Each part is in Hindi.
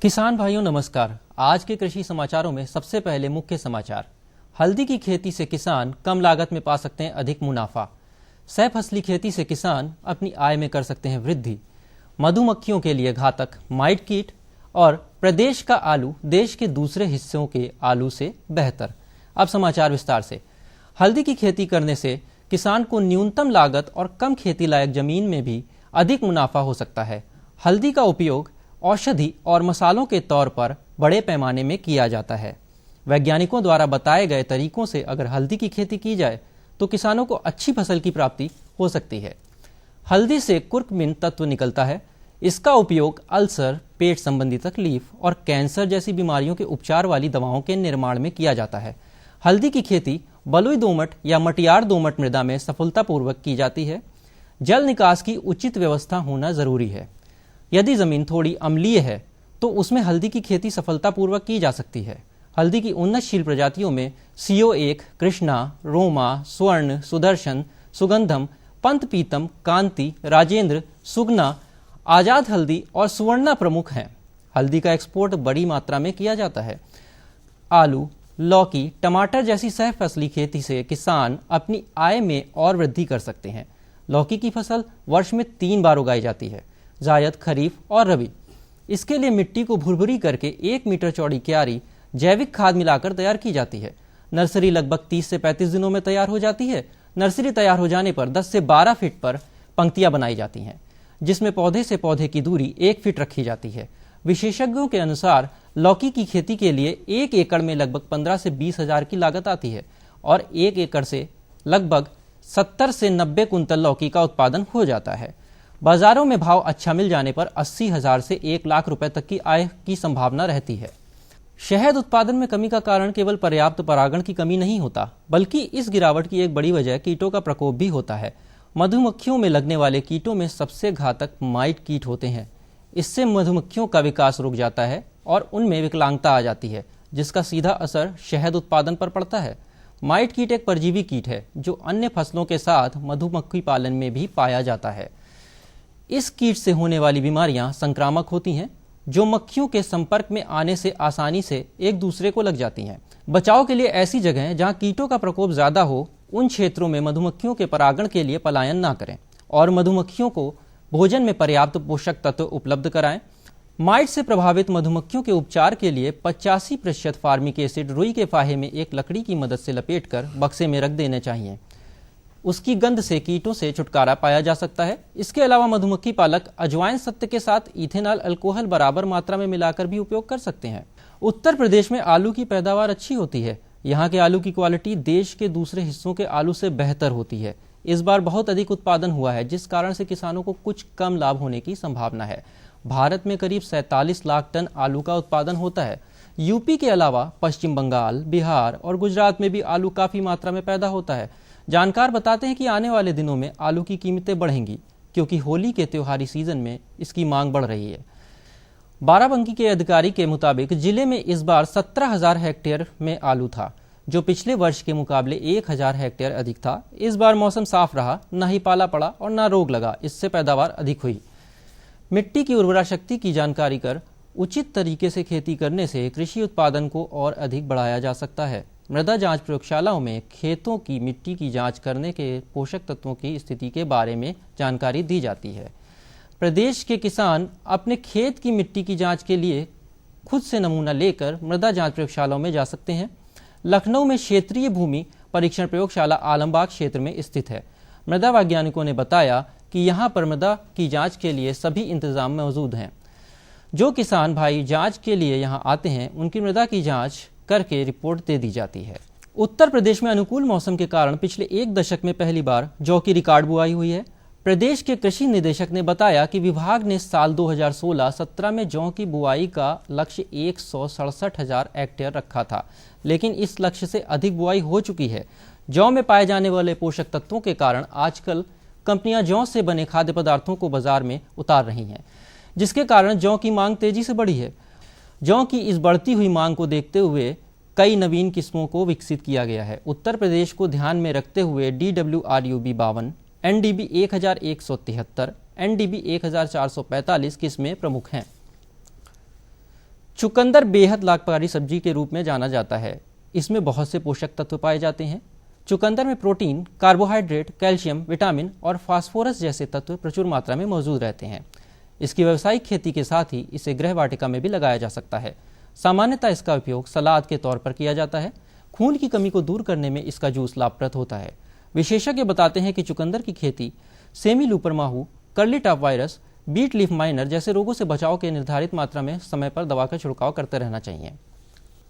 किसान भाइयों नमस्कार। आज के कृषि समाचारों में सबसे पहले मुख्य समाचार। हल्दी की खेती से किसान कम लागत में पा सकते हैं अधिक मुनाफा। सह फसली खेती से किसान अपनी आय में कर सकते हैं वृद्धि। मधुमक्खियों के लिए घातक माइट कीट और प्रदेश का आलू देश के दूसरे हिस्सों के आलू से बेहतर। अब समाचार विस्तार से। हल्दी की खेती करने से किसान को न्यूनतम लागत और कम खेती लायक जमीन में भी अधिक मुनाफा हो सकता है। हल्दी का उपयोग औषधि और मसालों के तौर पर बड़े पैमाने में किया जाता है। वैज्ञानिकों द्वारा बताए गए तरीकों से अगर हल्दी की खेती की जाए तो किसानों को अच्छी फसल की प्राप्ति हो सकती है। हल्दी से कुर्कुमिन तत्व निकलता है। इसका उपयोग अल्सर, पेट संबंधी तकलीफ और कैंसर जैसी बीमारियों के उपचार वाली दवाओं के निर्माण में किया जाता है। हल्दी की खेती बलुई दोमट या मटियार दोमट मृदा में सफलतापूर्वक की जाती है। जल निकास की उचित व्यवस्था होना जरूरी है। यदि जमीन थोड़ी अम्लीय है तो उसमें हल्दी की खेती सफलतापूर्वक की जा सकती है। हल्दी की उन्नतशील प्रजातियों में CO1, कृष्णा, रोमा, स्वर्ण, सुदर्शन, सुगंधम, पंत पीतम, कांति, राजेंद्र, सुगना, आजाद हल्दी और सुवर्णा प्रमुख हैं। हल्दी का एक्सपोर्ट बड़ी मात्रा में किया जाता है। आलू, लौकी, टमाटर जैसी सह फसली खेती से किसान अपनी आय में और वृद्धि कर सकते हैं। लौकी की फसल वर्ष में 3 बार उगाई जाती है, जायद, खरीफ और रबी। इसके लिए मिट्टी को भुरभुरी करके 1 मीटर चौड़ी क्यारी जैविक खाद मिलाकर तैयार की जाती है। नर्सरी लगभग 30 से 35 दिनों में तैयार हो जाती है। नर्सरी तैयार हो जाने पर 10 से 12 फीट पर पंक्तियां बनाई जाती हैं, जिसमें पौधे से पौधे की दूरी 1 फीट रखी जाती है। विशेषज्ञों के अनुसार लौकी की खेती के लिए 1 एकड़ में लगभग 15 से 20 हजार की लागत आती है और 1 एकड़ से लगभग 70 से 90 कुंतल लौकी का उत्पादन हो जाता है। बाजारों में भाव अच्छा मिल जाने पर 80 हजार से 1 लाख रुपए तक की आय की संभावना रहती है। शहद उत्पादन में कमी का कारण केवल पर्याप्त परागण की कमी नहीं होता, बल्कि इस गिरावट की एक बड़ी वजह कीटों का प्रकोप भी होता है। मधुमक्खियों में लगने वाले कीटों में सबसे घातक माइट कीट होते हैं। इससे मधुमक्खियों का विकास रुक जाता है और उनमें विकलांगता आ जाती है, जिसका सीधा असर शहद उत्पादन पर पड़ता है। माइट कीट एक परजीवी कीट है जो अन्य फसलों के साथ मधुमक्खी पालन में भी पाया जाता है। इस कीट से होने वाली बीमारियां संक्रामक होती हैं, जो मक्खियों के संपर्क में आने से आसानी से एक दूसरे को लग जाती हैं। बचाव के लिए ऐसी जगह जहां कीटों का प्रकोप ज्यादा हो, उन क्षेत्रों में मधुमक्खियों के परागण के लिए पलायन ना करें और मधुमक्खियों को भोजन में पर्याप्त पोषक तत्व उपलब्ध कराएं। माइट से प्रभावित मधुमक्खियों के उपचार के लिए 85% फार्मिक एसिड रुई के फाहे में एक लकड़ी की मदद से लपेटकर बक्से में रख देने चाहिए। उसकी गंध से कीटों से छुटकारा पाया जा सकता है। इसके अलावा मधुमक्खी पालक अजवाइन सत्व के साथ इथेनॉल अल्कोहल बराबर मात्रा में मिलाकर भी उपयोग कर सकते हैं। उत्तर प्रदेश में आलू की पैदावार अच्छी होती है। यहाँ के आलू की क्वालिटी देश के दूसरे हिस्सों के आलू से बेहतर होती है। इस बार बहुत अधिक उत्पादन हुआ है, जिस कारण से किसानों को कुछ कम लाभ होने की संभावना है। भारत में करीब 47 लाख टन आलू का उत्पादन होता है। यूपी के अलावा पश्चिम बंगाल, बिहार और गुजरात में भी आलू काफी मात्रा में पैदा होता है। जानकार बताते हैं कि आने वाले दिनों में आलू की कीमतें बढ़ेंगी, क्योंकि होली के त्योहारी सीजन में इसकी मांग बढ़ रही है। बाराबंकी के अधिकारी के मुताबिक जिले में इस बार 17,000 हेक्टेयर में आलू था, जो पिछले वर्ष के मुकाबले 1,000 हेक्टेयर अधिक था। इस बार मौसम साफ रहा, न ही पाला पड़ा और न रोग लगा, इससे पैदावार अधिक हुई। मिट्टी की उर्वरा शक्ति की जानकारी कर उचित तरीके से खेती करने से कृषि उत्पादन को और अधिक बढ़ाया जा सकता है। मृदा जांच प्रयोगशालाओं में खेतों की मिट्टी की जांच करने के पोषक तत्वों की स्थिति के बारे में जानकारी दी जाती है। प्रदेश के किसान अपने खेत की मिट्टी की जांच के लिए खुद से नमूना लेकर मृदा जांच प्रयोगशालाओं में जा सकते हैं। लखनऊ में क्षेत्रीय भूमि परीक्षण प्रयोगशाला आलमबाग क्षेत्र में स्थित है। मृदा वैज्ञानिकों ने बताया कि यहाँ पर मृदा की जाँच के लिए सभी इंतजाम मौजूद हैं। जो किसान भाई जाँच के लिए यहाँ आते हैं, उनकी मृदा की जाँच करके रिपोर्ट दे दी जाती है। उत्तर प्रदेश में अनुकूल मौसम के कारण पिछले 1 दशक में पहली बार जौ की रिकॉर्ड बुआई हुई है। प्रदेश के कृषि निदेशक ने बताया कि विभाग ने साल 2016-17 में जौ की बुआई का लक्ष्य 167,000 हेक्टेयर रखा था, लेकिन इस लक्ष्य से अधिक बुआई हो चुकी है। जौ में पाए जाने वाले पोषक तत्वों के कारण आजकल कंपनियां जौ से बने खाद्य पदार्थों को बाजार में उतार रही हैं, जिसके कारण जौ की मांग तेजी से बढ़ी है। जौ की इस बढ़ती हुई मांग को देखते हुए कई नवीन किस्मों को विकसित किया गया है। उत्तर प्रदेश को ध्यान में रखते हुए DWRUB 52, NDB 1173, NDB 1445 किस्में प्रमुख हैं। चुकंदर बेहद लाभकारी सब्जी के रूप में जाना जाता है। इसमें बहुत से पोषक तत्व पाए जाते हैं। चुकंदर में प्रोटीन, कार्बोहाइड्रेट, कैल्शियम, विटामिन और फास्फोरस जैसे तत्व प्रचुर मात्रा में मौजूद रहते हैं। इसकी व्यावसायिक खेती के साथ ही इसे गृह वाटिका में भी लगाया जा सकता है। सामान्यतः इसका उपयोग सलाद के तौर पर किया जाता है। खून की कमी को दूर करने में इसका जूस लाभप्रद होता है। विशेषज्ञ बताते हैं कि चुकंदर की खेती सेमी लूपर माहू, curly top virus, beet leaf miner जैसे रोगों से बचाव के निर्धारित मात्रा में समय पर दवा का छिड़काव करते रहना चाहिए।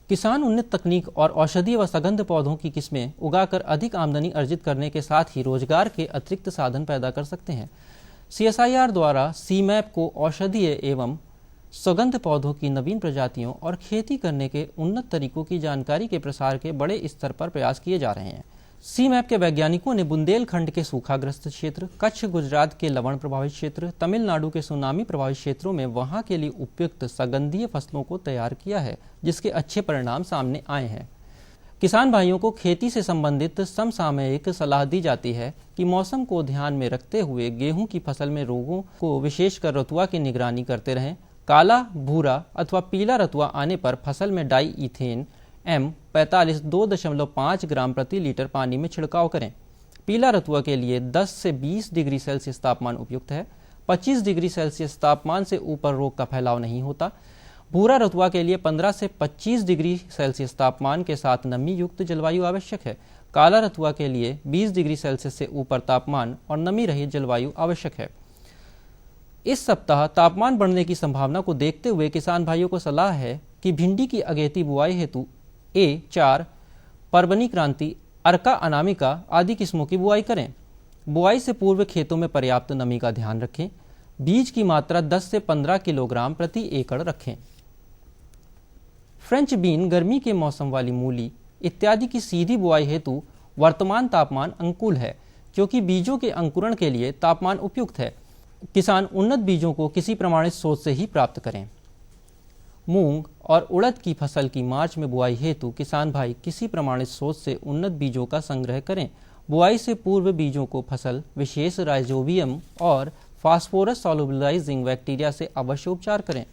किसान उन्नत तकनीक और औषधीय व सगंध पौधों की किस्में उगाकर अधिक आमदनी अर्जित करने के साथ ही रोजगार के अतिरिक्त साधन पैदा कर सकते हैं। CSIR द्वारा CMAP को औषधीय एवं सुगंध पौधों की नवीन प्रजातियों और खेती करने के उन्नत तरीकों की जानकारी के प्रसार के बड़े स्तर पर प्रयास किए जा रहे हैं। CMAP के वैज्ञानिकों ने बुंदेलखंड के सूखाग्रस्त क्षेत्र, कच्छ गुजरात के लवण प्रभावित क्षेत्र, तमिलनाडु के सुनामी प्रभावित क्षेत्रों में वहां के लिए उपयुक्त सगंधीय फसलों को तैयार किया है, जिसके अच्छे परिणाम सामने आए हैं। किसान भाइयों को खेती से संबंधित समसामयिक सलाह दी जाती है कि मौसम को ध्यान में रखते हुए गेहूं की फसल में रोगों को विशेषकर रतुआ की निगरानी करते रहें। काला, भूरा अथवा पीला रतुआ आने पर फसल में डाई इथेन M45 2.5 ग्राम प्रति लीटर पानी में छिड़काव करें। पीला रतुआ के लिए 10 से 20 डिग्री सेल्सियस तापमान उपयुक्त है। 25 डिग्री सेल्सियस तापमान से ऊपर रोग का फैलाव नहीं होता। भूरा रतुआ के लिए 15 से 25 डिग्री सेल्सियस तापमान के साथ नमी युक्त जलवायु आवश्यक है। काला रतुआ के लिए 20 डिग्री सेल्सियस से ऊपर तापमान और नमी रहित जलवायु आवश्यक है। इस सप्ताह तापमान बढ़ने की संभावना को देखते हुए किसान भाइयों को सलाह है कि भिंडी की अगेती बुआई हेतु A4, परबनी क्रांति, अर्का अनामिका आदि किस्मों की बुआई करें। बुआई से पूर्व खेतों में पर्याप्त नमी का ध्यान रखें। बीज की मात्रा 10 से 15 किलोग्राम प्रति एकड़ रखें। फ्रेंच बीन, गर्मी के मौसम वाली मूली इत्यादि की सीधी बुआई हेतु वर्तमान तापमान अनुकूल है, क्योंकि बीजों के अंकुरण के लिए तापमान उपयुक्त है। किसान उन्नत बीजों को किसी प्रमाणित स्रोत से ही प्राप्त करें। मूंग और उड़द की फसल की मार्च में बुआई हेतु किसान भाई किसी प्रमाणित स्रोत से उन्नत बीजों का संग्रह करें। बुआई से पूर्व बीजों को फसल विशेष राइजोबियम और फास्फोरस सॉल्युबलाइजिंग बैक्टीरिया से अवश्य उपचार करें।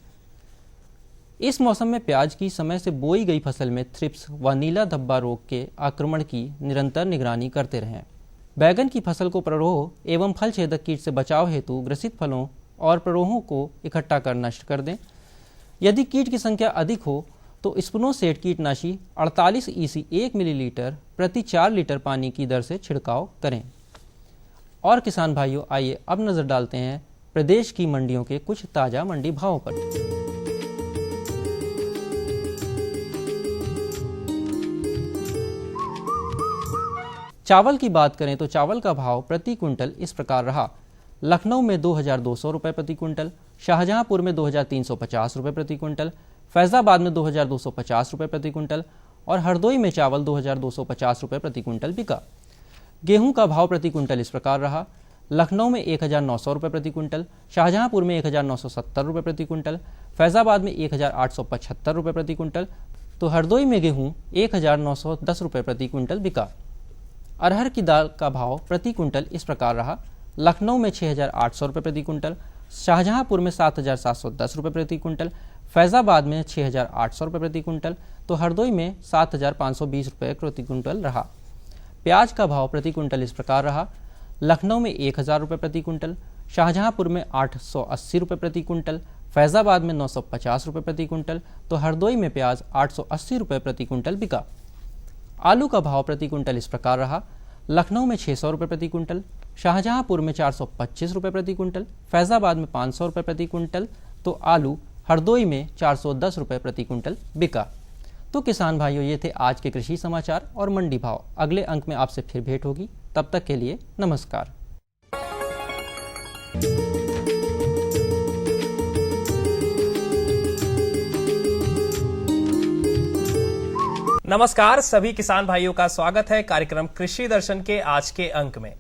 इस मौसम में प्याज की समय से बोई गई फसल में थ्रिप्स व नीला धब्बा रोग के आक्रमण की निरंतर निगरानी करते रहें। बैगन की फसल को प्ररोह एवं फल छेदक कीट से बचाव हेतु ग्रसित फलों और प्ररोहों को इकट्ठा कर नष्ट कर दें। यदि कीट की संख्या अधिक हो तो स्पिनोसेट कीटनाशी 48 EC 1 मिलीलीटर प्रति 4 लीटर पानी की दर से छिड़काव करें। और किसान भाइयों, आइए अब नजर डालते हैं प्रदेश की मंडियों के कुछ ताजा मंडी भावों पर। चावल की बात करें तो चावल का भाव प्रति क्विंटल इस प्रकार रहा। लखनऊ में 2200 रुपये प्रति क्विंटल, शाहजहांपुर में 2350 रुपये प्रति क्विंटल, फैजाबाद में 2250 रुपये प्रति क्विंटल और हरदोई में चावल 2250 रुपये प्रति क्विंटल बिका। गेहूं का भाव प्रति क्विंटल इस प्रकार रहा। लखनऊ में 1900 रुपये प्रति क्विंटल, शाहजहांपुर में 1970 रुपये प्रति क्विंटल, फैजाबाद में 1875 रुपये प्रति क्विंटल, तो हरदोई में गेहूं 1910 रुपये प्रति क्विंटल बिका। अरहर की दाल का भाव प्रति क्विंटल इस प्रकार रहा। लखनऊ में 6800 रुपये प्रति क्विंटल, शाहजहांपुर में 7710 रुपये प्रति क्विंटल, फैजाबाद में 6800 रुपये प्रति क्विंटल, तो हरदोई में 7520 रुपये प्रति क्विंटल रहा। प्याज का भाव प्रति क्विंटल इस प्रकार रहा। लखनऊ में 1000 रुपये प्रति क्विंटल, शाहजहांपुर में 880 रुपये प्रति क्विंटल, फैजाबाद में 950 रुपये प्रति क्विंटल, तो हरदोई में प्याज 880 रुपये प्रति क्विंटल बिका। आलू का भाव प्रति क्विंटल इस प्रकार रहा। लखनऊ में 600 रुपये प्रति क्विंटल, शाहजहांपुर में 425 रुपये प्रति क्विंटल, फैजाबाद में 500 रुपये प्रति क्विंटल, तो आलू हरदोई में 410 रुपये प्रति क्विंटल बिका। तो किसान भाइयों, ये थे आज के कृषि समाचार और मंडी भाव। अगले अंक में आपसे फिर भेंट होगी, तब तक के लिए नमस्कार। नमस्कार, सभी किसान भाइयों का स्वागत है कार्यक्रम कृषि दर्शन के आज के अंक में।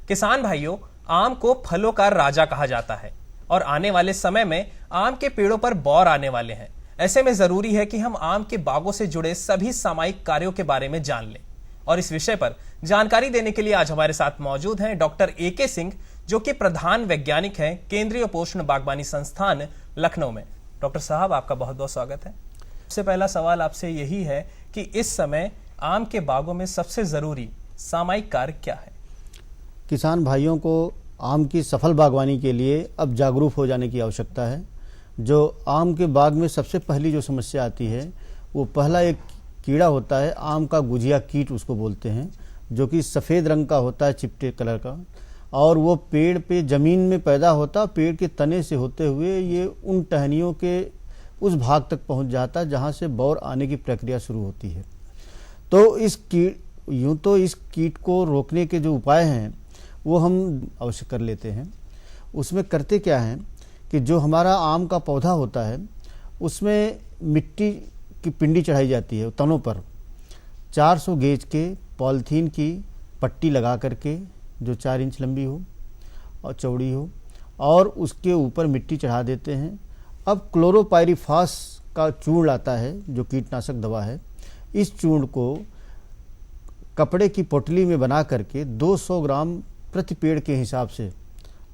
किसान भाइयों, आम को फलों का राजा कहा जाता है और आने वाले समय में आम के पेड़ों पर बौर आने वाले हैं। ऐसे में जरूरी है कि हम आम के बागों से जुड़े सभी सामयिक कार्यों के बारे में जान लें। और इस विषय पर जानकारी देने के लिए आज हमारे साथ मौजूद हैं डॉक्टर AK सिंह, जो कि प्रधान वैज्ञानिक हैं केंद्रीय पोषण बागवानी संस्थान लखनऊ में। डॉक्टर साहब, आपका बहुत बहुत स्वागत है। सबसे पहला सवाल आपसे यही है कि इस समय आम के बागों में सबसे ज़रूरी सामायिक कार्य क्या है? किसान भाइयों को आम की सफल बागवानी के लिए अब जागरूक हो जाने की आवश्यकता है। जो आम के बाग में सबसे पहली जो समस्या आती है, वो पहला एक कीड़ा होता है, आम का गुजिया कीट उसको बोलते हैं, जो कि सफ़ेद रंग का होता है, चिपटे कलर का, और वो पेड़ पे ज़मीन में पैदा होता, पेड़ के तने से होते हुए ये उन टहनियों के उस भाग तक पहुंच जाता जहां से बौर आने की प्रक्रिया शुरू होती है। तो इस कीट को रोकने के जो उपाय हैं वो हम अवश्य कर लेते हैं। उसमें करते क्या हैं कि जो हमारा आम का पौधा होता है उसमें मिट्टी की पिंडी चढ़ाई जाती है तनों पर, 400 गेज के पॉलीथीन की पट्टी लगा करके, जो 4 इंच लंबी हो और चौड़ी हो, और उसके ऊपर मिट्टी चढ़ा देते हैं। अब क्लोरोपाइरीफास का चूर्ण आता है, जो कीटनाशक दवा है। इस चूर्ण को कपड़े की पोटली में बना करके 200 ग्राम प्रति पेड़ के हिसाब से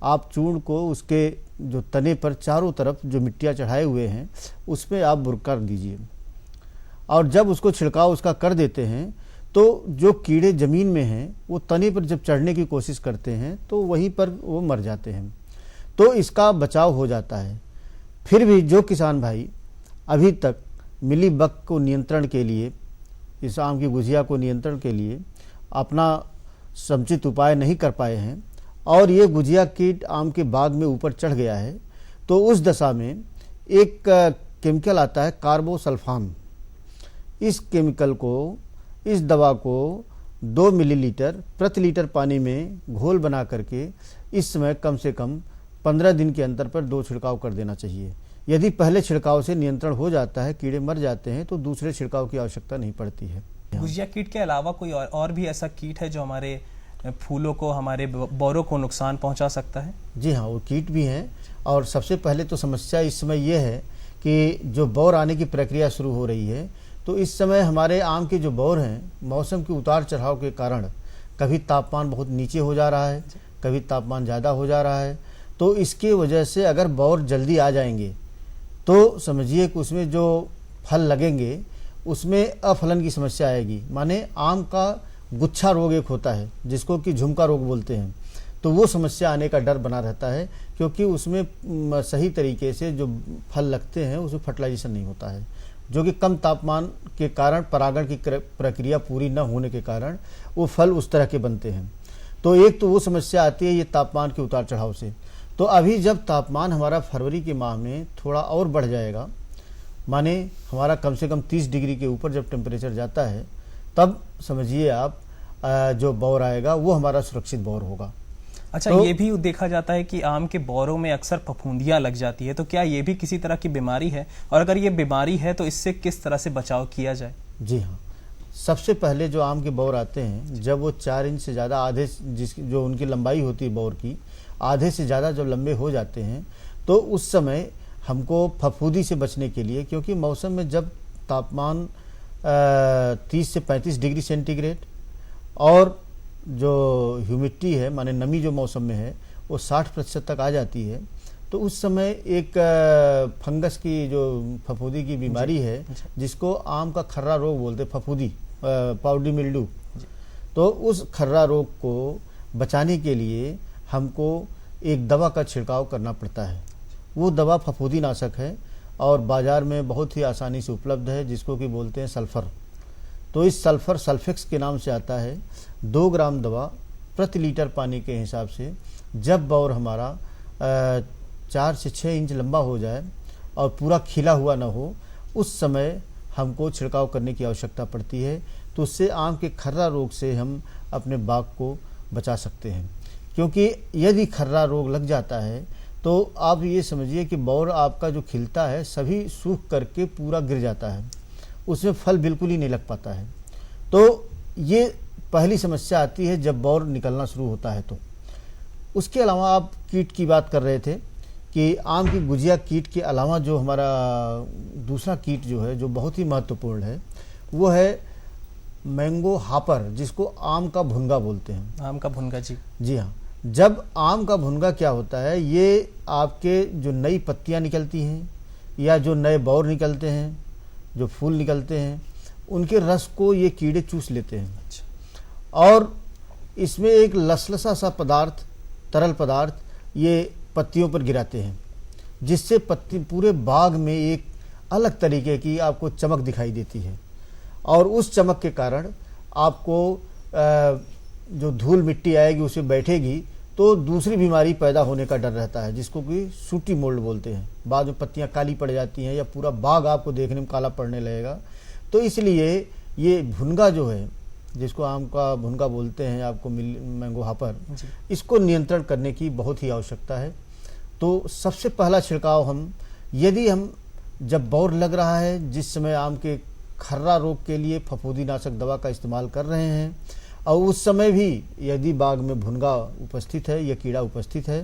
आप चूर्ण को उसके जो तने पर चारों तरफ जो मिट्टियाँ चढ़ाए हुए हैं उसमें आप बुरकर दीजिए, और जब उसको छिड़काव उसका कर देते हैं तो जो कीड़े ज़मीन में हैं वो तने पर जब चढ़ने की कोशिश करते हैं तो वहीं पर वो मर जाते हैं, तो इसका बचाव हो जाता है। फिर भी जो किसान भाई अभी तक मिली बग को नियंत्रण के लिए, इस आम की गुजिया को नियंत्रण के लिए अपना समुचित उपाय नहीं कर पाए हैं और ये गुजिया कीट आम के बाग में ऊपर चढ़ गया है, तो उस दशा में एक केमिकल आता है कार्बोसल्फाम। इस केमिकल को, इस दवा को 2 मिलीलीटर प्रति लीटर पानी में घोल बना करके इस समय कम से कम 15 दिन के अंतर पर 2 छिड़काव कर देना चाहिए। यदि पहले छिड़काव से नियंत्रण हो जाता है, कीड़े मर जाते हैं, तो दूसरे छिड़काव की आवश्यकता नहीं पड़ती है। गुजिया कीट के अलावा कोई और भी ऐसा कीट है जो हमारे फूलों को, हमारे बौरों को नुकसान पहुंचा सकता है? जी हाँ, वो कीट भी हैं। और सबसे पहले तो समस्या इस समय ये है कि जो बौर आने की प्रक्रिया शुरू हो रही है, तो इस समय हमारे आम के जो बौर हैं, मौसम के उतार चढ़ाव के कारण कभी तापमान बहुत नीचे हो जा रहा है, कभी तापमान ज़्यादा हो जा रहा है, तो इसकी वजह से अगर बौर जल्दी आ जाएंगे तो समझिए कि उसमें जो फल लगेंगे उसमें अफलन की समस्या आएगी। माने आम का गुच्छा रोग एक होता है जिसको कि झुमका रोग बोलते हैं, तो वो समस्या आने का डर बना रहता है, क्योंकि उसमें सही तरीके से जो फल लगते हैं उसमें फर्टिलाइजेशन नहीं होता है, जो कि कम तापमान के कारण, परागण की प्रक्रिया पूरी न होने के कारण वो फल उस तरह के बनते हैं। तो एक तो वो समस्या आती है ये तापमान के उतार चढ़ाव से। तो अभी जब तापमान हमारा फरवरी के माह में थोड़ा और बढ़ जाएगा, माने हमारा कम से कम 30 डिग्री के ऊपर जब टेम्परेचर जाता है, तब समझिए आप जो बौर आएगा वो हमारा सुरक्षित बौर होगा। अच्छा, तो ये भी देखा जाता है कि आम के बौरों में अक्सर फफूंदियां लग जाती है, तो क्या ये भी किसी तरह की बीमारी है, और अगर ये बीमारी है तो इससे किस तरह से बचाव किया जाए? जी हाँ, सबसे पहले जो आम के बौर आते हैं, जब वो 4 इंच से ज़्यादा, आधे जो उनकी लंबाई होती है बौर की, आधे से ज़्यादा जब लंबे हो जाते हैं, तो उस समय हमको फफूंदी से बचने के लिए, क्योंकि मौसम में जब तापमान 30 से 35 डिग्री सेंटीग्रेड और जो ह्यूमिडिटी है, माने नमी जो मौसम में है, वो 60% तक आ जाती है, तो उस समय एक फंगस की, जो फफूंदी की बीमारी है, जिसको आम का खर्रा रोग बोलते, फफूंदी, पाउडरी मिल्ड्यू, तो उस खर्रा रोग को बचाने के लिए हमको एक दवा का छिड़काव करना पड़ता है। वो दवा फफूंदी नाशक है और बाज़ार में बहुत ही आसानी से उपलब्ध है, जिसको कि बोलते हैं सल्फ़र। तो इस सल्फ़र सल्फेक्स के नाम से आता है। 2 ग्राम दवा प्रति लीटर पानी के हिसाब से, जब बौर हमारा 4 से 6 इंच लंबा हो जाए और पूरा खिला हुआ ना हो, उस समय हमको छिड़काव करने की आवश्यकता पड़ती है। तो उससे आम के खर्रा रोग से हम अपने बाग को बचा सकते हैं, क्योंकि यदि खर्रा रोग लग जाता है तो आप ये समझिए कि बौर आपका जो खिलता है सभी सूख करके पूरा गिर जाता है, उसमें फल बिल्कुल ही नहीं लग पाता है। तो ये पहली समस्या आती है जब बौर निकलना शुरू होता है। तो उसके अलावा आप कीट की बात कर रहे थे कि आम की गुजिया कीट के अलावा जो हमारा दूसरा कीट जो है, जो बहुत ही महत्वपूर्ण है, वो है मैंगो हापर, जिसको आम का भुनगा बोलते हैं। आम का भुनगा, जी जी हाँ। जब आम का भुनगा क्या होता है, ये आपके जो नई पत्तियां निकलती हैं, या जो नए बौर निकलते हैं, जो फूल निकलते हैं, उनके रस को ये कीड़े चूस लेते हैं। और इसमें एक लसलसा सा पदार्थ, तरल पदार्थ ये पत्तियों पर गिराते हैं, जिससे पत्ती पूरे बाग में एक अलग तरीके की आपको चमक दिखाई देती है। और उस चमक के कारण आपको जो धूल मिट्टी आएगी उसे बैठेगी तो दूसरी बीमारी पैदा होने का डर रहता है, जिसको कि सूटी मोल्ड बोलते हैं। बाद में पत्तियां काली पड़ जाती हैं या पूरा बाग आपको देखने में काला पड़ने लगेगा। तो इसलिए ये भुनगा जो है, जिसको आम का भुनगा बोलते हैं, आपको मैंगो हापर, इसको नियंत्रण करने की बहुत ही आवश्यकता है। तो सबसे पहला छिड़काव यदि हम जब बौर लग रहा है, जिस समय आम के खर्रा रोग के लिए फफूंदीनाशक दवा का इस्तेमाल कर रहे हैं, और उस समय भी यदि बाग में भुनगा उपस्थित है या कीड़ा उपस्थित है,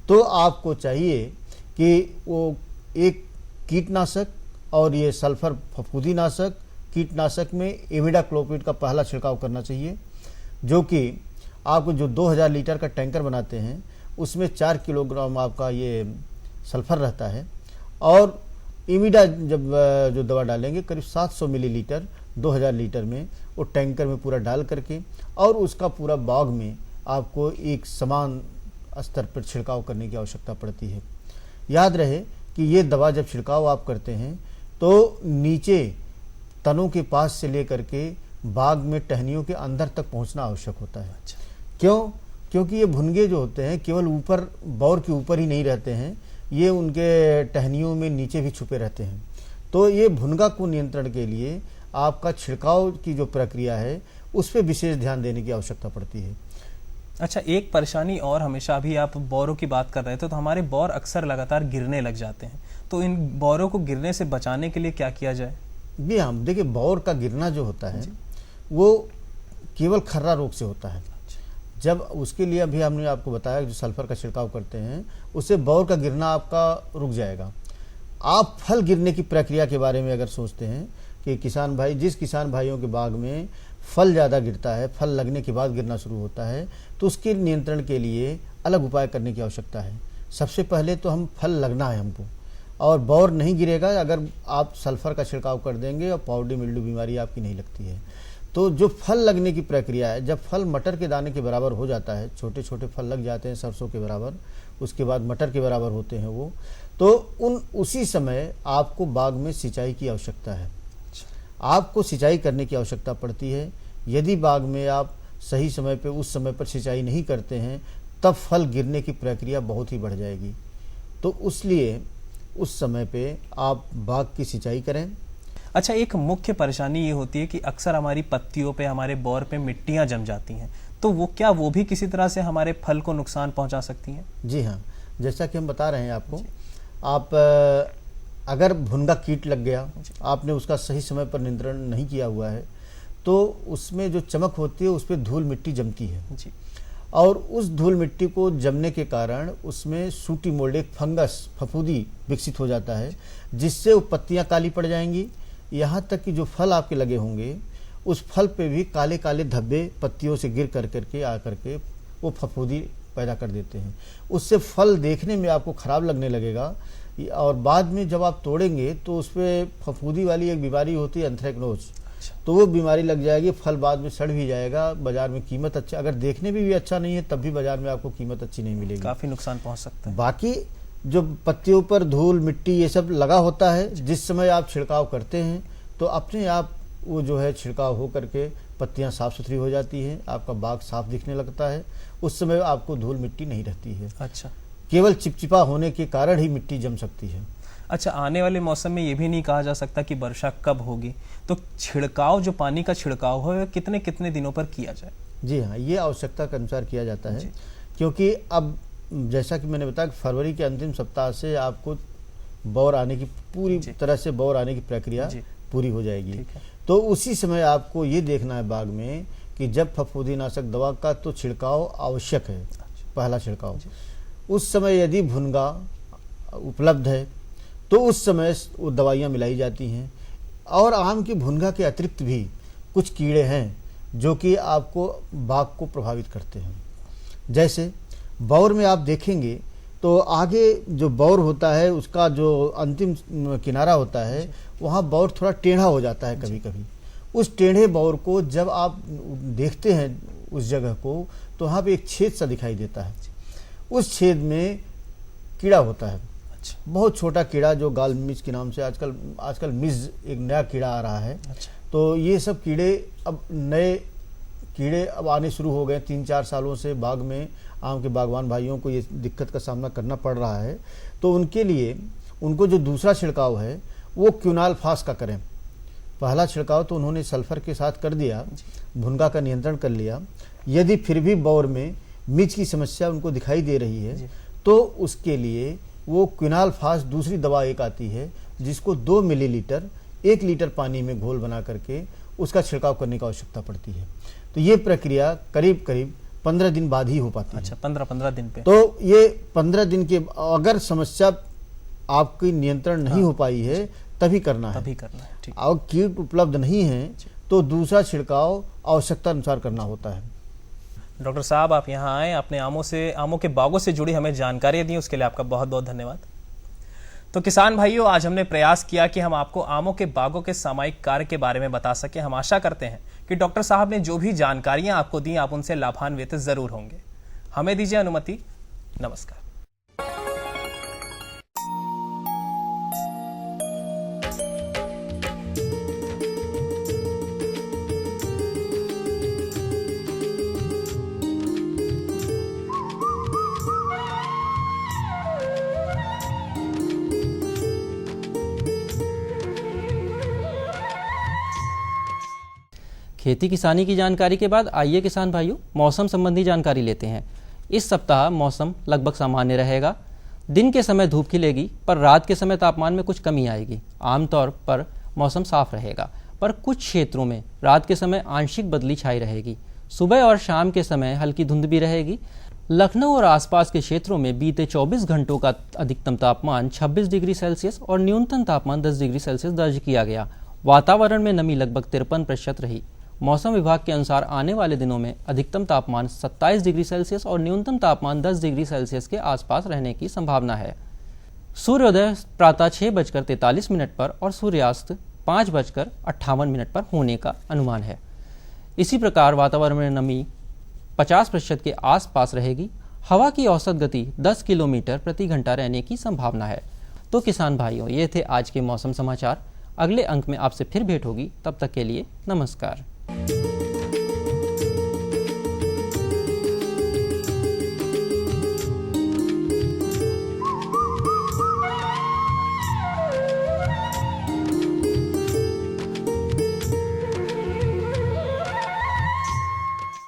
तो आपको चाहिए कि वो एक कीटनाशक और ये सल्फर फफूंदीनाशक कीटनाशक में इमिडाक्लोपिड का पहला छिड़काव करना चाहिए, जो कि आपको जो 2000 लीटर का टैंकर बनाते हैं उसमें 4 किलोग्राम आपका ये सल्फर रहता है। और इमिडा जब जो दवा डालेंगे करीब 700 मिलीलीटर 2000 लीटर में वो टैंकर में पूरा डाल करके, और उसका पूरा बाग में आपको एक समान स्तर पर छिड़काव करने की आवश्यकता पड़ती है। याद रहे कि ये दवा जब छिड़काव आप करते हैं तो नीचे तनों के पास से लेकर के बाग में टहनियों के अंदर तक पहुंचना आवश्यक होता है। क्योंकि ये भुनगे जो होते हैं केवल ऊपर बौर के ऊपर ही नहीं रहते हैं, ये उनके टहनियों में नीचे भी छुपे रहते हैं। तो ये भुनगा को नियंत्रण के लिए आपका छिड़काव की जो प्रक्रिया है उस पर विशेष ध्यान देने की आवश्यकता पड़ती है। अच्छा, एक परेशानी और, हमेशा अभी आप बौरों की बात कर रहे थे, तो हमारे बौर अक्सर लगातार गिरने लग जाते हैं, तो इन बौरों को गिरने से बचाने के लिए क्या किया जाए? जी हाँ, देखिए बौर का गिरना जो होता है वो केवल खर्रा रोग से होता है। जब उसके लिए अभी हमने आपको बताया जो सल्फर का छिड़काव करते हैं उससे बौर का गिरना आपका रुक जाएगा। आप फल गिरने की प्रक्रिया के बारे में अगर सोचते हैं कि किसान भाई, जिस किसान भाइयों के बाग में फल ज़्यादा गिरता है, फल लगने के बाद गिरना शुरू होता है, तो उसके नियंत्रण के लिए अलग उपाय करने की आवश्यकता है। सबसे पहले तो हम फल लगना है हमको, और बौर नहीं गिरेगा अगर आप सल्फर का छिड़काव कर देंगे और पाउडरी मिल्ड्यू बीमारी आपकी नहीं लगती है। तो जो फल लगने की प्रक्रिया है, जब फल मटर के दाने के बराबर हो जाता है, छोटे छोटे फल लग जाते हैं सरसों के बराबर, उसके बाद मटर के बराबर होते हैं वो, तो उसी समय आपको बाग में सिंचाई की आवश्यकता है। आपको सिंचाई करने की आवश्यकता पड़ती है। यदि बाग में आप सही समय पे उस समय पर सिंचाई नहीं करते हैं तब फल गिरने की प्रक्रिया बहुत ही बढ़ जाएगी। तो इसलिए उस समय पे आप बाग की सिंचाई करें। अच्छा, एक मुख्य परेशानी ये होती है कि अक्सर हमारी पत्तियों पे, हमारे बौर पे मिट्टियां जम जाती हैं, तो वो भी किसी तरह से हमारे फल को नुकसान पहुंचा सकती हैं? जी हाँ, जैसा कि हम बता रहे हैं आपको, आप अगर भुनगा कीट लग गया, आपने उसका सही समय पर नियंत्रण नहीं किया हुआ है, तो उसमें जो चमक होती है उस पर धूल मिट्टी जमती है जी। और उस धूल मिट्टी को जमने के कारण उसमें सूटी मोल्ड, एक फंगस, फफूंदी विकसित हो जाता है, जिससे वो पत्तियां काली पड़ जाएंगी। यहाँ तक कि जो फल आपके लगे होंगे उस फल पे भी काले काले धब्बे पत्तियों से गिर कर करके आ करके वो फफूंदी पैदा कर देते हैं। उससे फल देखने में आपको खराब लगने लगेगा, और बाद में जब आप तोड़ेंगे तो उस पर फफूंदी वाली एक बीमारी होती है एंथ्रेक्नोज, तो वो बीमारी लग जाएगी, फल बाद में सड़ भी जाएगा, बाजार में कीमत अच्छा, अगर देखने में भी अच्छा नहीं है तब भी बाजार में आपको कीमत अच्छी नहीं मिलेगी, काफी नुकसान पहुंच सकता है। बाकी जो पत्तियों पर धूल मिट्टी ये सब लगा होता है, जिस समय आप छिड़काव करते हैं तो अपने आप वो जो है छिड़काव हो करके पत्तियां साफ सुथरी हो जाती हैं, आपका बाग साफ दिखने लगता है, उस समय आपको धूल मिट्टी नहीं रहती है। अच्छा, केवल चिपचिपा होने के कारण ही मिट्टी जम सकती है। अच्छा, आने वाले मौसम में ये भी नहीं कहा जा सकता कि वर्षा कब होगी, तो छिड़काव, जो पानी का छिड़काव हो, कितने कितने दिनों पर किया जाए? जी हाँ, ये आवश्यकता के अनुसार किया जाता है, क्योंकि अब जैसा कि मैंने बताया कि फरवरी के अंतिम सप्ताह से आपको बौर आने की पूरी तरह से बौर आने की प्रक्रिया पूरी हो जाएगी। तो उसी समय आपको ये देखना है बाग में कि जब फफूंदीनाशक दवा का तो छिड़काव आवश्यक है, पहला छिड़काव, उस समय यदि भुनगा उपलब्ध है तो उस समय वो दवाइयाँ मिलाई जाती हैं। और आम की भुनगा के अतिरिक्त भी कुछ कीड़े हैं जो कि आपको बाग को प्रभावित करते हैं। जैसे बौर में आप देखेंगे तो आगे जो बौर होता है उसका जो अंतिम किनारा होता है वहाँ बौर थोड़ा टेढ़ा हो जाता है कभी कभी। उस टेढ़े बौर को जब आप देखते हैं उस जगह को तो वहाँ पे एक छेद सा दिखाई देता है। उस छेद में कीड़ा होता है, बहुत छोटा कीड़ा जो गाल मिज के नाम से आजकल मिज एक नया कीड़ा आ रहा है। तो ये सब कीड़े अब नए कीड़े अब आने शुरू हो गए। 3-4 सालों से बाग में आम के बागवान भाइयों को ये दिक्कत का सामना करना पड़ रहा है। तो उनके लिए उनको जो दूसरा छिड़काव है वो क्विनालफास का करें। पहला छिड़काव तो उन्होंने सल्फर के साथ कर दिया, भुनगा का नियंत्रण कर लिया। यदि फिर भी बौर में मिज की समस्या उनको दिखाई दे रही है तो उसके लिए वो क्विनालफास दूसरी दवा एक आती है जिसको 2 मिलीलीटर 1 लीटर पानी में घोल बना करके उसका छिड़काव करने की आवश्यकता पड़ती है। तो ये प्रक्रिया करीब 15 दिन बाद ही हो पाती है। 15 दिन पे। तो ये 15 दिन के अगर समस्या आपकी नियंत्रण नहीं हो पाई है तभी करना है। ठीक। और कीट उपलब्ध नहीं है तो दूसरा छिड़काव आवश्यकता अनुसार करना होता है। डॉक्टर साहब, आप यहाँ आए, अपने आमों के बागों से जुड़ी हमें जानकारी दी, उसके लिए आपका बहुत बहुत धन्यवाद। तो किसान भाइयों, आज हमने प्रयास किया कि हम आपको आमों के बागों के सामयिक कार्य के बारे में बता सके। हम आशा करते हैं कि डॉक्टर साहब ने जो भी जानकारियां आपको दी आप उनसे लाभान्वित जरूर होंगे। हमें दीजिए अनुमति। नमस्कार। खेती किसानी की जानकारी के बाद आइए किसान भाइयों मौसम संबंधी जानकारी लेते हैं। इस सप्ताह मौसम लगभग सामान्य रहेगा। दिन के समय धूप खिलेगी पर रात के समय तापमान में कुछ कमी आएगी। आमतौर पर मौसम साफ रहेगा पर कुछ क्षेत्रों में रात के समय आंशिक बदली छाई रहेगी। सुबह और शाम के समय हल्की धुंध भी रहेगी। लखनऊ और आसपास के क्षेत्रों में बीते 24 घंटों का अधिकतम तापमान 26 डिग्री सेल्सियस और न्यूनतम तापमान 10 डिग्री सेल्सियस दर्ज किया गया। वातावरण में नमी लगभग 53% रही। मौसम विभाग के अनुसार आने वाले दिनों में अधिकतम तापमान 27 डिग्री सेल्सियस और न्यूनतम तापमान 10 डिग्री सेल्सियस के आसपास रहने की संभावना है। सूर्योदय प्रातः 6:43 पर और सूर्यास्त 5:58 पर होने का अनुमान है। इसी प्रकार वातावरण में नमी 50% के आसपास रहेगी। हवा की औसत गति 10 किलोमीटर प्रति घंटा रहने की संभावना है। तो किसान भाइयों, ये थे आज के मौसम समाचार। अगले अंक में आपसे फिर भेंट होगी। तब तक के लिए नमस्कार।